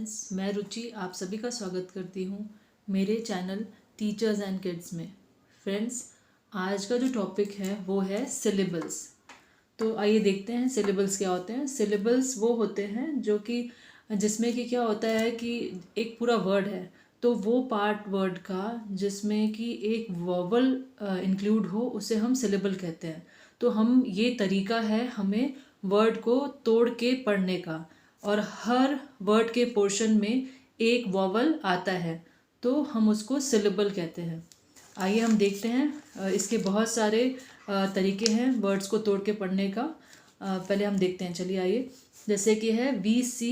Friends, मैं रुचि आप सभी का स्वागत करती हूँ मेरे चैनल टीचर्स एंड किड्स में। फ्रेंड्स, आज का जो टॉपिक है वो है सिलेबल्स। तो आइए देखते हैं सिलेबल्स क्या होते हैं। सिलेबल्स वो होते हैं जो कि जिसमें कि क्या होता है कि एक पूरा वर्ड है, तो वो पार्ट वर्ड का जिसमें कि एक वॉवल इंक्लूड हो उसे हम सिलेबल कहते हैं। तो हम ये तरीका है हमें वर्ड को तोड़ के पढ़ने का, और हर वर्ड के पोर्शन में एक वॉवल आता है तो हम उसको सिलेबल कहते हैं। आइए हम देखते हैं। इसके बहुत सारे तरीके हैं वर्ड्स को तोड़ के पढ़ने का। पहले हम देखते हैं, चलिए आइए। जैसे कि है वी सी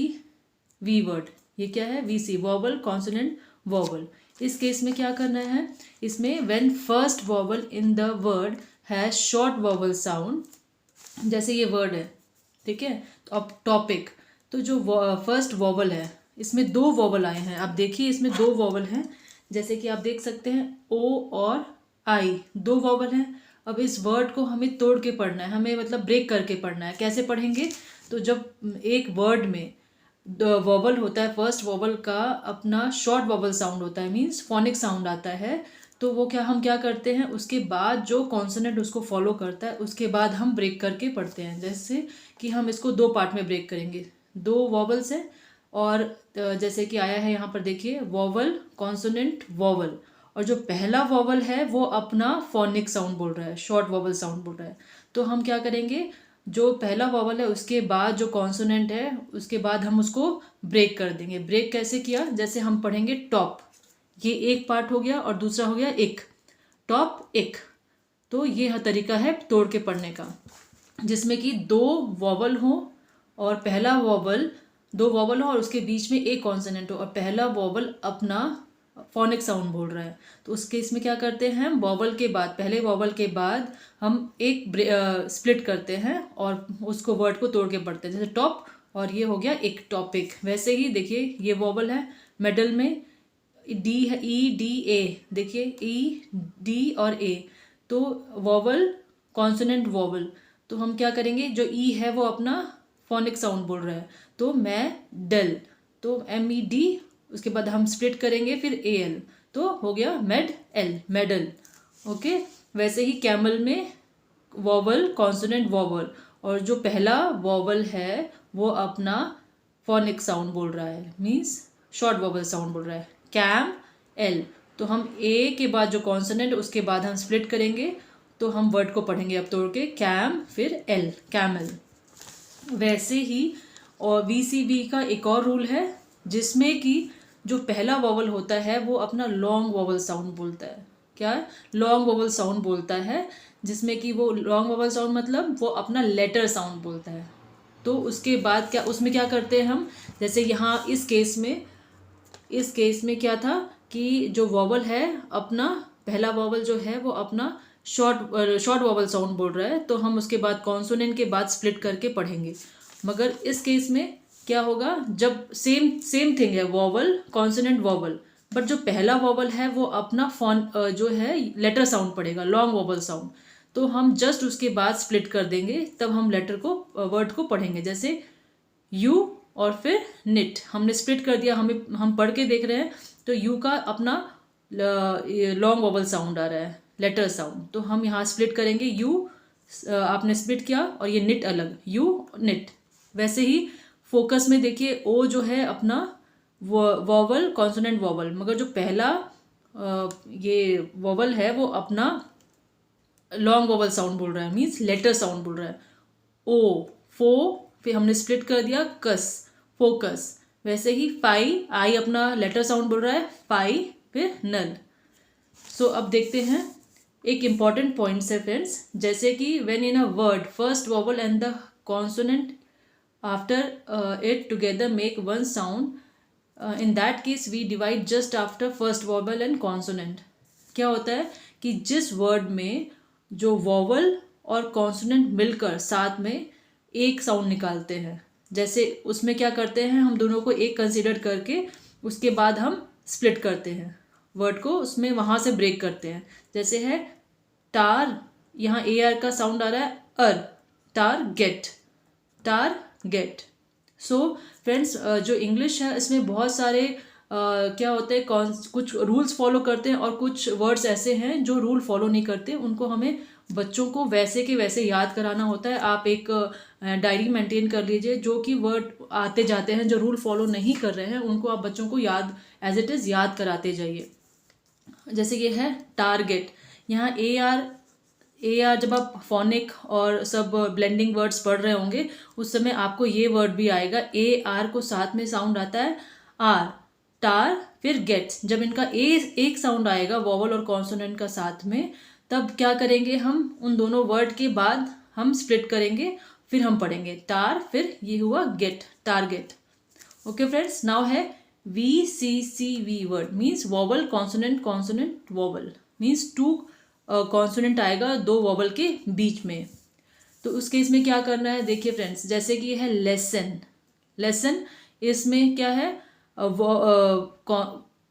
वी वर्ड। ये क्या है? V C vowel consonant vowel. इस केस में क्या करना है, इसमें when first vowel in the word has short vowel sound, जैसे ये वर्ड है, ठीक है। तो अब टॉपिक, तो जो फर्स्ट वॉवल है इसमें दो वॉवल आए हैं। आप देखिए इसमें दो वॉवल हैं, जैसे कि आप देख सकते हैं ओ और आई, दो वॉवल हैं। अब इस वर्ड को हमें तोड़ के पढ़ना है, हमें मतलब ब्रेक करके पढ़ना है। कैसे पढ़ेंगे? तो जब एक वर्ड में वॉवल होता है, फर्स्ट वॉवल का अपना शॉर्ट वॉवल साउंड होता है, मीन्स फोनिक साउंड आता है, तो वो हम क्या करते हैं, उसके बाद जो कॉन्सोनेंट उसको फॉलो करता है उसके बाद हम ब्रेक करके पढ़ते हैं। जैसे कि हम इसको दो पार्ट में ब्रेक करेंगे, दो वॉवल्स है और जैसे कि आया है यहाँ पर देखिए वॉवल कॉन्सोनेंट वॉवल, और जो पहला वॉवल है वो अपना फोनिक साउंड बोल रहा है, शॉर्ट वॉवल साउंड बोल रहा है। तो हम क्या करेंगे, जो पहला वॉवल है उसके बाद जो कॉन्सोनेंट है उसके बाद हम उसको ब्रेक कर देंगे। ब्रेक कैसे किया? जैसे हम पढ़ेंगे टॉप, ये एक पार्ट हो गया और दूसरा हो गया एक, टॉप एक। तो ये तरीका है तोड़ के पढ़ने का, जिसमें कि दो वॉवल हो और पहला वॉवल, दो वॉवल हो और उसके बीच में एक कॉन्सोनेंट हो और पहला वॉवल अपना फोनिक साउंड बोल रहा है। तो उसके इसमें क्या करते हैं, वॉवल के बाद, पहले वॉवल के बाद हम एक स्प्लिट करते हैं और उसको वर्ड को तोड़ के पढ़ते हैं, जैसे टॉप और ये हो गया एक टॉपिक। वैसे ही देखिए ये वॉवल है, मिडल में डी है, ई डी ए, देखिए ई डी और ए, तो वॉवल कॉन्सोनेंट वॉवल। तो हम क्या करेंगे, जो ई है वो अपना फोनिक साउंड बोल रहा है, तो मैं डेल, तो एम ई डी, उसके बाद हम स्प्लिट करेंगे फिर ए एल, तो हो गया मेड एल, मेडल। ओके। वैसे ही कैमल में वॉवल कॉन्सोनेंट वॉवल, और जो पहला वॉवल है वो अपना फोनिक साउंड बोल रहा है, मीन्स शॉर्ट वॉवल साउंड बोल रहा है, कैम एल। तो हम ए के बाद जो कॉन्सोनेंट उसके बाद हम स्प्लिट करेंगे, तो हम वर्ड को पढ़ेंगे अब तोड़ के, कैम फिर एल, कैमल। वैसे ही और वीसीबी का एक और रूल है, जिसमें कि जो पहला वॉवल होता है वो अपना लॉन्ग वॉवल साउंड बोलता है। क्या है? लॉन्ग वॉवल साउंड बोलता है, जिसमें कि वो लॉन्ग वॉवल साउंड मतलब वो अपना लेटर साउंड बोलता है। तो उसके बाद क्या, उसमें क्या करते हैं हम, जैसे यहाँ इस केस में क्या था कि जो वॉवल है अपना, पहला वॉवल जो है वो अपना शॉर्ट वॉवल साउंड बोल रहा है, तो हम उसके बाद कॉन्सोनेंट के बाद स्प्लिट करके पढ़ेंगे। मगर इस केस में क्या होगा, जब सेम थिंग है, वॉवल कॉन्सोनेंट वॉवल, बट जो पहला वॉवल है वो अपना जो है लेटर साउंड पढ़ेगा, लॉन्ग वॉवल साउंड, तो हम जस्ट उसके बाद स्प्लिट कर देंगे, तब हम लेटर को वर्ड को पढ़ेंगे। जैसे यू और फिर निट, हमने स्प्लिट कर दिया, हम पढ़ के देख रहे हैं, तो यू का अपना लॉन्ग वॉवल साउंड आ रहा है, लेटर साउंड, तो हम यहाँ स्प्लिट करेंगे, यू आपने स्प्लिट किया और ये निट अलग, यू निट। वैसे ही फोकस में देखिए ओ जो है अपना वॉवल कॉन्सोनेंट वॉवल, मगर जो पहला ये वॉवल है वो अपना लॉन्ग वॉवल साउंड बोल रहा है, मीन्स लेटर साउंड बोल रहा है, ओ फो, फिर हमने स्प्लिट कर दिया कस, फोकस। वैसे ही फाई, आई अपना लेटर साउंड बोल रहा है, फाई फिर नल। सो अब देखते हैं एक इम्पॉर्टेंट पॉइंट्स है फ्रेंड्स, जैसे कि when in a word first vowel and the consonant after it together make one sound, in that case we divide just after first vowel and consonant. क्या होता है कि जिस वर्ड में जो वॉवल और कॉन्सोनेंट मिलकर साथ में एक साउंड निकालते हैं, जैसे उसमें क्या करते हैं, हम दोनों को एक कंसीडर करके उसके बाद हम स्प्लिट करते हैं वर्ड को, उसमें वहाँ से ब्रेक करते हैं। जैसे है टार, यहाँ ए आर का साउंड आ रहा है, अर, टार गेट, टार गेट। सो फ्रेंड्स, जो इंग्लिश है इसमें बहुत सारे क्या होते हैं, कुछ रूल्स फॉलो करते हैं और कुछ वर्ड्स ऐसे हैं जो रूल फॉलो नहीं करते। उनको हमें बच्चों को वैसे के वैसे याद कराना होता है। आप एक डायरी मेंटेन कर लीजिए, जो कि वर्ड आते जाते हैं जो रूल फॉलो नहीं कर रहे हैं उनको आप बच्चों को याद एज इट इज़ याद कराते जाइए। जैसे ये है टारगेट, यहाँ ए आर जब आप फोनिक और सब ब्लेंडिंग वर्ड्स पढ़ रहे होंगे उस समय आपको ये वर्ड भी आएगा। ए आर को साथ में साउंड आता है आर, टार, फिर गेट। जब इनका ए एक साउंड आएगा वॉवल और कॉन्सोनेंट का साथ में, तब क्या करेंगे हम उन दोनों वर्ड के बाद हम स्प्लिट करेंगे, फिर हम पढ़ेंगे टार, फिर ये हुआ get, target. Okay friends, now है VCCV word means vowel consonant consonant vowel, means 2 consonant आएगा 2 वॉवल के बीच में। तो उस केस में क्या करना है, देखिए फ्रेंड्स, जैसे कि ये है लेसन, लेसन इसमें क्या है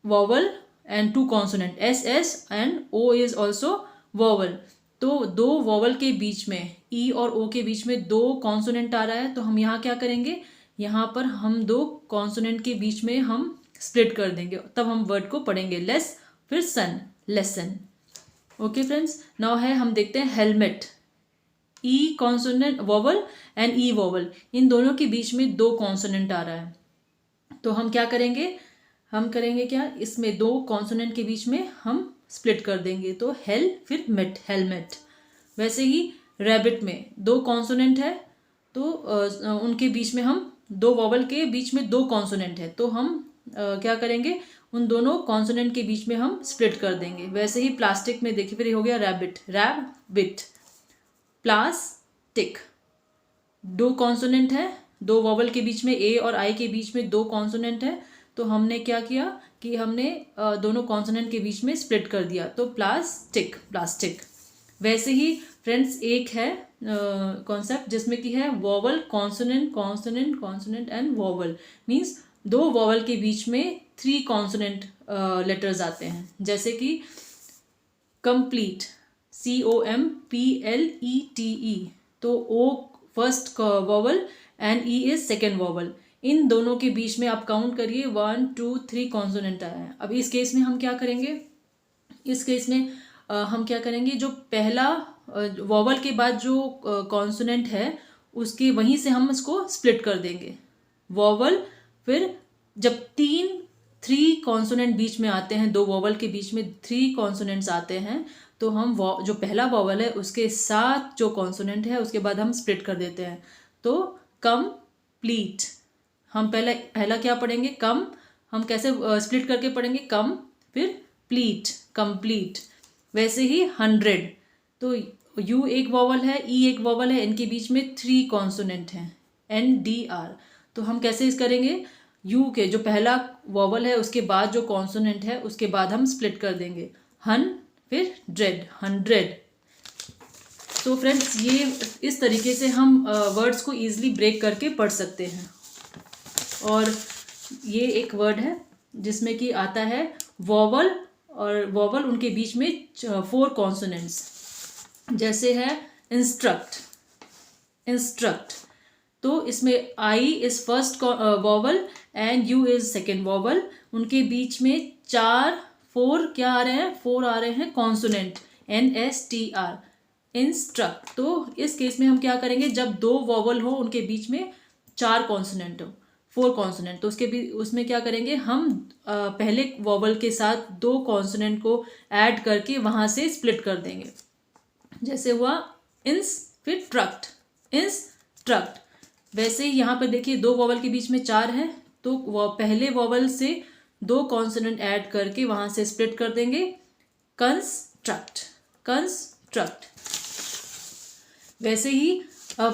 vowel and 2 consonant SS and O is also vowel. तो 2 वॉवल के बीच में E और O के बीच में 2 कॉन्सोनेंट आ रहा है, तो हम यहाँ क्या करेंगे, यहाँ पर हम 2 कॉन्सोनेंट के बीच में हम स्प्लिट कर देंगे, तब हम वर्ड को पढ़ेंगे लेस, फिर son, lesson. Okay friends, now है हम देखते हैं helmet, E consonant vowel and E vowel, इन दोनों के बीच में 2 कॉन्सोनेंट आ रहा है। तो हम क्या करेंगे, हम करेंगे क्या, इसमें 2 कॉन्सोनेंट के बीच में हम स्प्लिट कर देंगे, तो हेल फिर मेट, हेलमेट। वैसे ही रैबिट में 2 कॉन्सोनेंट है, तो उनके बीच में हम 2 वॉवल के बीच में 2 कॉन्सोनेंट है, तो हम क्या करेंगे, उन दोनों कॉन्सोनेंट के बीच में हम स्प्लिट कर देंगे। वैसे ही प्लास्टिक में देखिए, फिर ये हो गया रैबिट, रैबिट, प्लास्टिक, 2 कॉन्सोनेंट है, 2 वॉवल के बीच में ए और आई के बीच में 2 कॉन्सोनेंट है, तो हमने क्या किया कि हमने दोनों कॉन्सोनेंट के बीच में स्प्लिट कर दिया, तो प्लास्टिक, प्लास्टिक। वैसे ही फ्रेंड्स एक है कॉन्सेप्ट जिसमें कि है vowel consonant consonant consonant and vowel, means 2 vowel के बीच में 3 कॉन्सोनेंट लेटर्स आते हैं, जैसे कि कंप्लीट, COMPLETE, तो O first vowel and E is second vowel. इन दोनों के बीच में आप काउंट करिए 1 2 3 कॉन्सोनेंट आया है। अब इस केस में हम क्या करेंगे, इस केस में हम क्या करेंगे, जो पहला वॉवल के बाद जो कॉन्सोनेंट है उसके वहीं से हम इसको स्प्लिट कर देंगे वॉवल, फिर जब 3 कॉन्सोनेंट बीच में आते हैं, 2 वॉवल के बीच में 3 कॉन्सोनेंट्स आते हैं, तो हम जो पहला वॉवल है उसके साथ जो कॉन्सोनेंट है उसके बाद हम स्प्लिट कर देते हैं, तो कंप्लीट। हम पहला क्या पढ़ेंगे, कम, हम कैसे स्प्लिट करके पढ़ेंगे, कम, फिर प्लीट, कंप्लीट। वैसे ही 100, तो U एक वॉवल है, E एक वॉवल है, इनके बीच में 3 कॉन्सोनेंट हैं, NDR। तो हम कैसे इस करेंगे, U के जो पहला वॉवल है उसके बाद जो कॉन्सोनेंट है उसके बाद हम स्प्लिट कर देंगे, फिर ड्रेड, 100। तो फ्रेंड्स, ये इस तरीके से हम वर्ड्स को ईजिली ब्रेक करके पढ़ सकते हैं। और ये एक वर्ड है जिसमें कि आता है वॉवल, और वॉवल उनके बीच में 4 कॉन्सोनेंट्स, जैसे है इंस्ट्रक्ट, इंस्ट्रक्ट, तो इसमें I is first vowel and U is second vowel, उनके बीच में 4 क्या आ रहे हैं, 4 आ रहे हैं कॉन्सोनेंट, NSTR, इंस्ट्रक्ट। तो इस केस में हम क्या करेंगे, जब 2 वॉवल हो उनके बीच में 4 कॉन्सोनेंट हो, 4 कॉन्सोनेंट, तो उसमें क्या करेंगे, हम पहले वॉवल के साथ 2 कॉन्सोनेंट को ऐड करके वहाँ से स्प्लिट कर देंगे, जैसे हुआ इंस, फिर ट्रक्ट, इंस्ट्रक्ट। वैसे ही यहाँ पर देखिए 2 वॉवल के बीच में 4 है, तो पहले वॉवल से 2 कॉन्सोनेंट ऐड करके वहाँ से स्प्लिट कर देंगे, कंस्ट्रक्ट, कंस्ट्रक्ट। वैसे ही अब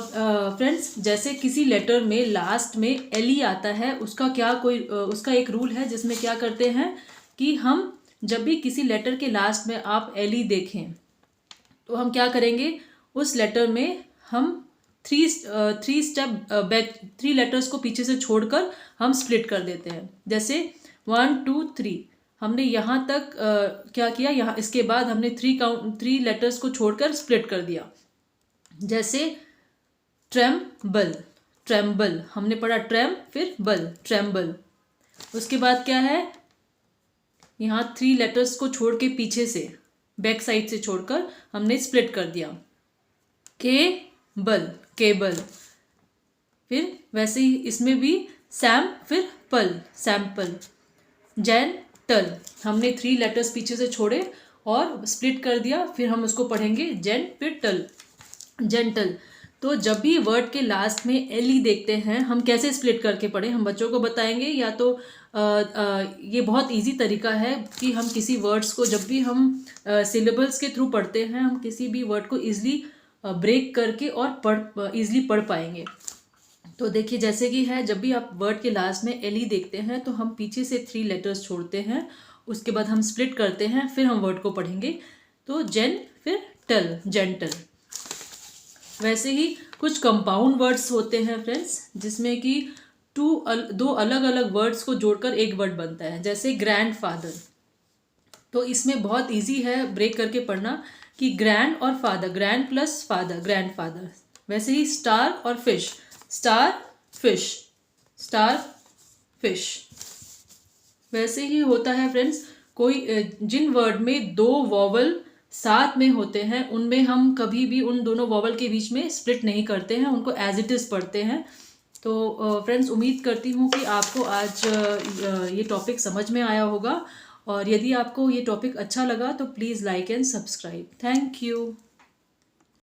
फ्रेंड्स, जैसे किसी लेटर में लास्ट में LE आता है, उसका एक रूल है जिसमें क्या करते हैं कि हम जब भी किसी लेटर के लास्ट में आप LE देखें तो हम क्या करेंगे, उस लेटर में हम 3 स्टेप बैक, 3 लेटर्स को पीछे से छोड़कर हम स्प्लिट कर देते हैं, जैसे 1 2 3 हमने यहाँ तक क्या किया, यहाँ इसके बाद हमने 3 लेटर्स को छोड़कर स्प्लिट कर दिया, जैसे ट्रेम्बल, ट्रेम्बल, हमने पढ़ा ट्रैम फिर बल, ट्रेम्बल। उसके बाद क्या है, यहाँ 3 लेटर्स को छोड़ के पीछे से बैक साइड से छोड़कर हमने स्प्लिट कर दिया, केबल, केबल। फिर वैसे ही इसमें भी सैम फिर पल, सैम्पल। जेंटल, हमने 3 लेटर्स पीछे से छोड़े और स्प्लिट कर दिया, फिर हम उसको पढ़ेंगे जेन फिर टल, जेंटल। तो जब भी वर्ड के लास्ट में एल देखते हैं हम कैसे स्प्लिट करके पढ़ें, हम बच्चों को बताएंगे। या तो ये बहुत इजी तरीका है कि हम किसी वर्ड्स को जब भी हम सिलेबल्स के थ्रू पढ़ते हैं, हम किसी भी वर्ड को ईजिली ब्रेक करके और ईजिली पढ़ पाएंगे। तो देखिए जैसे कि है, जब भी आप वर्ड के लास्ट में एल देखते हैं तो हम पीछे से 3 लेटर्स छोड़ते हैं, उसके बाद हम स्प्लिट करते हैं, फिर हम वर्ड को पढ़ेंगे। तो जेन फिर टल, जेंटल। वैसे ही कुछ कंपाउंड वर्ड्स होते हैं फ्रेंड्स, जिसमें कि 2 अलग अलग वर्ड्स को जोड़कर एक वर्ड बनता है, जैसे ग्रैंडफादर। तो इसमें बहुत इजी है ब्रेक करके पढ़ना कि ग्रैंड और father, grand plus father, grandfather. वैसे ही स्टार और fish, star fish, star fish. वैसे ही होता है फ्रेंड्स, कोई जिन वर्ड में 2 वॉवल साथ में होते हैं उनमें हम कभी भी उन दोनों वॉवल के बीच में स्प्लिट नहीं करते हैं, उनको एज इट इज़ पढ़ते हैं। तो फ्रेंड्स उम्मीद करती हूँ कि आपको आज ये टॉपिक समझ में आया होगा, और यदि आपको ये टॉपिक अच्छा लगा तो please like and subscribe. Thank you.